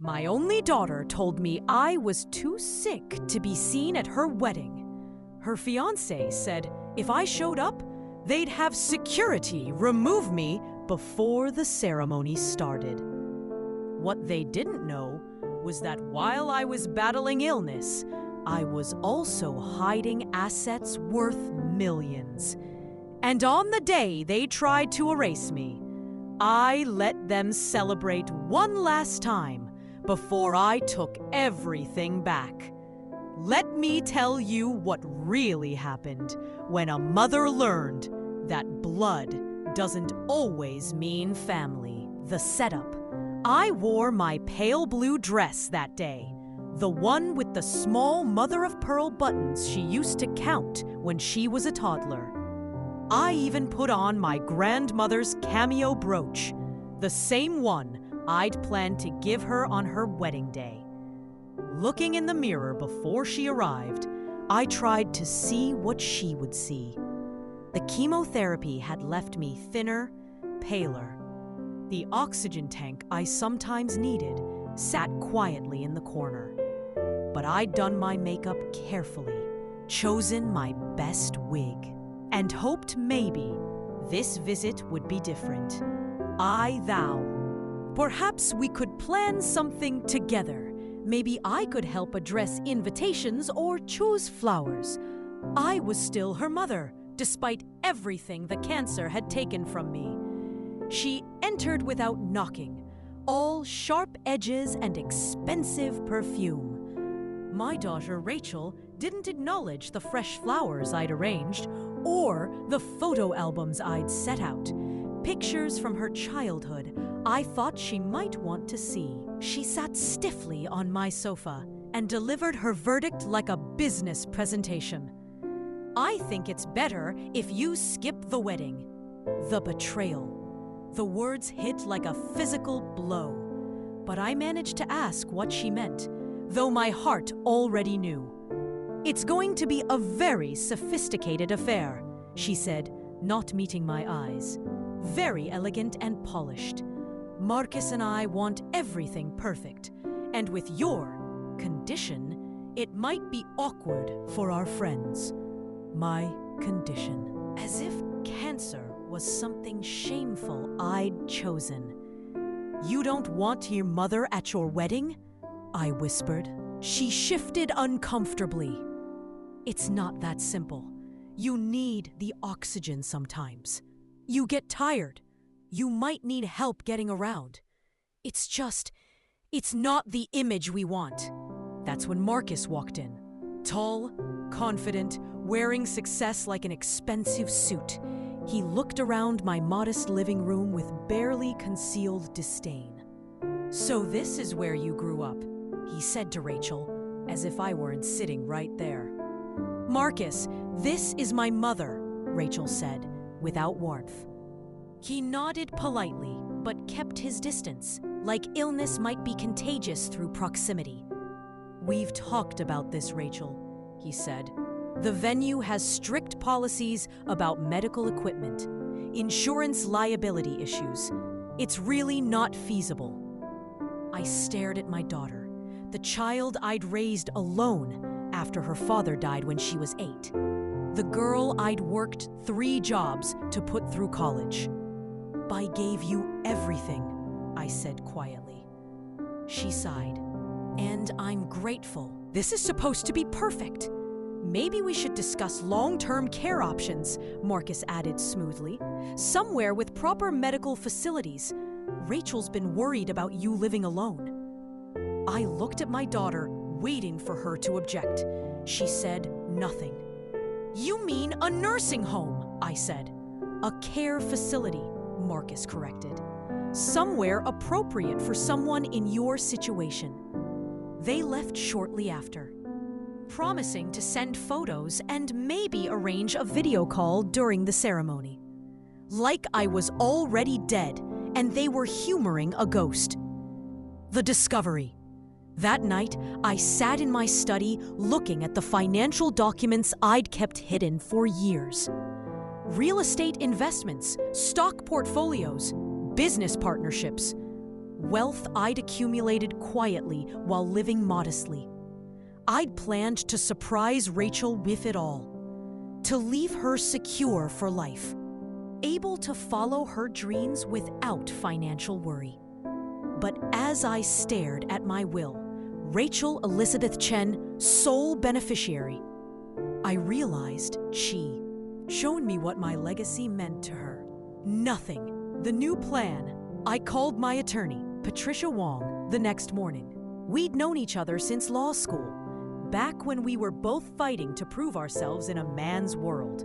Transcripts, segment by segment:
My only daughter told me I was too sick to be seen at her wedding. Her fiancé said if I showed up, they'd have security remove me before the ceremony started. What they didn't know was that while I was battling illness, I was also hiding assets worth millions. And on the day they tried to erase me, I let them celebrate one last time before I took everything back. Let me tell you what really happened when a mother learned that blood doesn't always mean family. The setup. I wore my pale blue dress that day, the one with the small mother-of-pearl buttons she used to count when she was a toddler. I even put on my grandmother's cameo brooch, the same one I'd planned to give her on her wedding day. Looking in the mirror before she arrived, I tried to see what she would see. The chemotherapy had left me thinner, paler. The oxygen tank I sometimes needed sat quietly in the corner. But I'd done my makeup carefully, chosen my best wig, and hoped maybe this visit would be different. I vow. Perhaps we could plan something together. Maybe I could help address invitations or choose flowers. I was still her mother, despite everything the cancer had taken from me. She entered without knocking, all sharp edges and expensive perfume. My daughter Rachel didn't acknowledge the fresh flowers I'd arranged or the photo albums I'd set out, pictures from her childhood I thought she might want to see. She sat stiffly on my sofa and delivered her verdict like a business presentation. I think it's better if you skip the wedding. The betrayal. The words hit like a physical blow, but I managed to ask what she meant, though my heart already knew. It's going to be a very sophisticated affair, she said, not meeting my eyes. Very elegant and polished. Marcus and I want everything perfect, and with your condition, it might be awkward for our friends. My condition. As if cancer was something shameful I'd chosen. You don't want your mother at your wedding? I whispered. She shifted uncomfortably. It's not that simple. You need the oxygen sometimes. You get tired. You might need help getting around. It's not the image we want. That's when Marcus walked in. Tall, confident, wearing success like an expensive suit. He looked around my modest living room with barely concealed disdain. So this is where you grew up, he said to Rachel, as if I weren't sitting right there. Marcus, this is my mother, Rachel said, without warmth. He nodded politely, but kept his distance, like illness might be contagious through proximity. We've talked about this, Rachel, he said. The venue has strict policies about medical equipment, insurance liability issues. It's really not feasible. I stared at my daughter, the child I'd raised alone after her father died when she was 8. The girl I'd worked 3 jobs to put through college. I gave you everything, I said quietly. She sighed. And I'm grateful. This is supposed to be perfect. Maybe we should discuss long-term care options, Marcus added smoothly. Somewhere with proper medical facilities. Rachel's been worried about you living alone. I looked at my daughter, waiting for her to object. She said nothing. You mean a nursing home, I said. A care facility, Marcus corrected. Somewhere appropriate for someone in your situation. They left shortly after, promising to send photos and maybe arrange a video call during the ceremony. Like I was already dead and they were humoring a ghost. The discovery. That night, I sat in my study looking at the financial documents I'd kept hidden for years. Real estate investments, stock portfolios, business partnerships. wealth I'd accumulated quietly while living modestly. I'd planned to surprise Rachel with it all, to leave her secure for life, able to follow her dreams without financial worry. But as I stared at my will, Rachel Elizabeth Chen, sole beneficiary, I realized she'd shown me what my legacy meant to her. Nothing. The new plan. I called my attorney, Patricia Wong, the next morning. We'd known each other since law school, back when we were both fighting to prove ourselves in a man's world.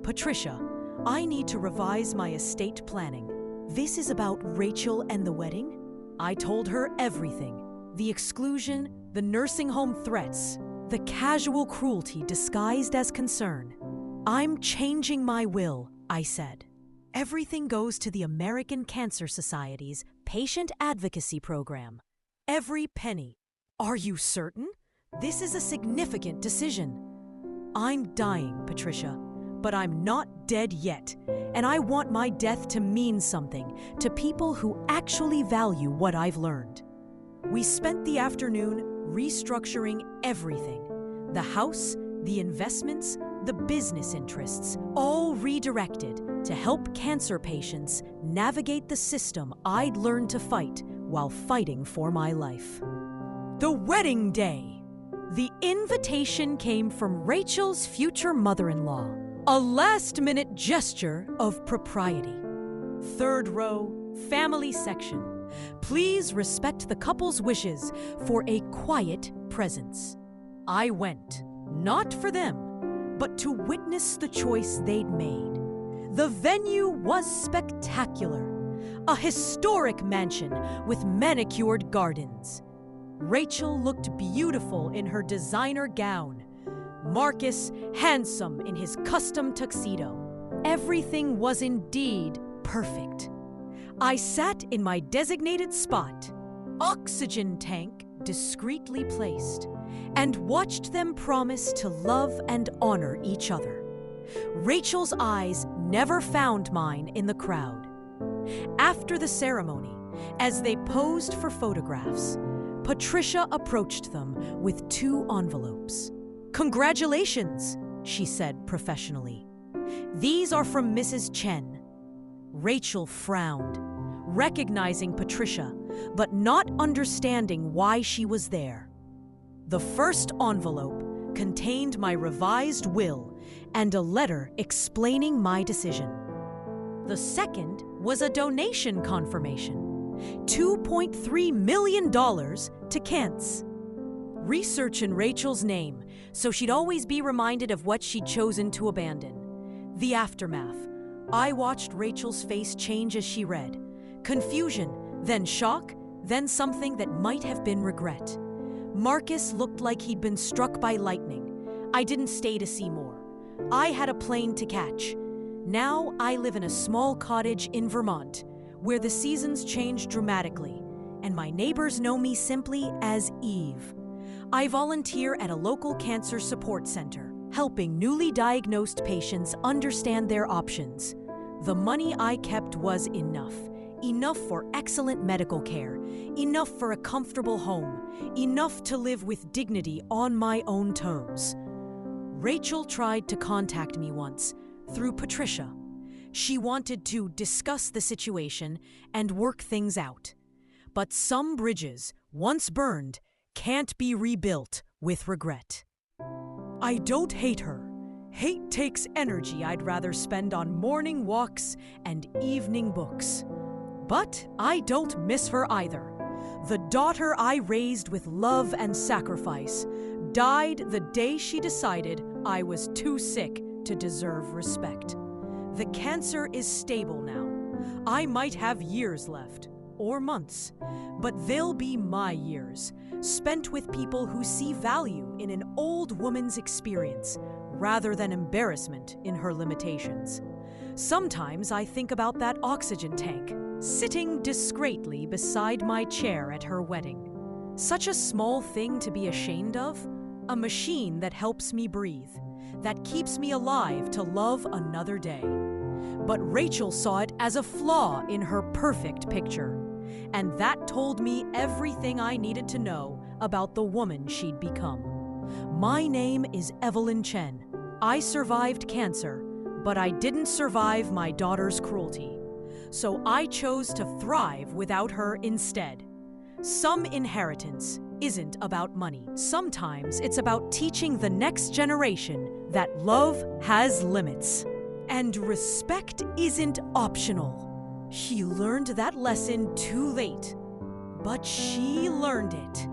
Patricia, I need to revise my estate planning. This is about Rachel and the wedding? I told her everything. The exclusion, the nursing home threats, the casual cruelty disguised as concern. I'm changing my will, I said. Everything goes to the American Cancer Society's Patient Advocacy Program. Every penny. Are you certain? This is a significant decision. I'm dying, Patricia, but I'm not dead yet, and I want my death to mean something to people who actually value what I've learned. We spent the afternoon restructuring everything. The house, the investments, the business interests, all redirected to help cancer patients navigate the system I'd learned to fight while fighting for my life. The wedding day. The invitation came from Rachel's future mother-in-law, a last-minute gesture of propriety. Third row, family section. Please respect the couple's wishes for a quiet presence. I went, not for them, but to witness the choice they'd made. The venue was spectacular. A historic mansion with manicured gardens. Rachel looked beautiful in her designer gown. Marcus, handsome in his custom tuxedo. Everything was indeed perfect. I sat in my designated spot, oxygen tank discreetly placed, and watched them promise to love and honor each other. Rachel's eyes never found mine in the crowd. After the ceremony, as they posed for photographs, Patricia approached them with 2 envelopes. "Congratulations," she said professionally. "These are from Mrs. Chen." Rachel frowned, recognizing Patricia, but not understanding why she was there. The first envelope contained my revised will and a letter explaining my decision. The second was a donation confirmation, $2.3 million to Kent's. Research in Rachel's name, so she'd always be reminded of what she'd chosen to abandon. The aftermath. I watched Rachel's face change as she read. Confusion, then shock, then something that might have been regret. Marcus looked like he'd been struck by lightning. I didn't stay to see more. I had a plane to catch. Now I live in a small cottage in Vermont, where the seasons change dramatically, and my neighbors know me simply as Eve. I volunteer at a local cancer support center, helping newly diagnosed patients understand their options. The money I kept was enough for excellent medical care, enough for a comfortable home, enough to live with dignity on my own terms. Rachel tried to contact me once, through Patricia. She wanted to discuss the situation and work things out. But some bridges, once burned, can't be rebuilt with regret. I don't hate her. Hate takes energy I'd rather spend on morning walks and evening books. But I don't miss her either. The daughter I raised with love and sacrifice died the day she decided I was too sick to deserve respect. The cancer is stable now. I might have years left, or months, but they'll be my years, spent with people who see value in an old woman's experience rather than embarrassment in her limitations. Sometimes I think about that oxygen tank, sitting discreetly beside my chair at her wedding. Such a small thing to be ashamed of, a machine that helps me breathe, that keeps me alive to love another day. But Rachel saw it as a flaw in her perfect picture. and that told me everything I needed to know about the woman she'd become. My name is Evelyn Chen. I survived cancer, but I didn't survive my daughter's cruelty. So I chose to thrive without her instead. Some inheritance isn't about money. Sometimes it's about teaching the next generation that love has limits. And respect isn't optional. She learned that lesson too late, but she learned it.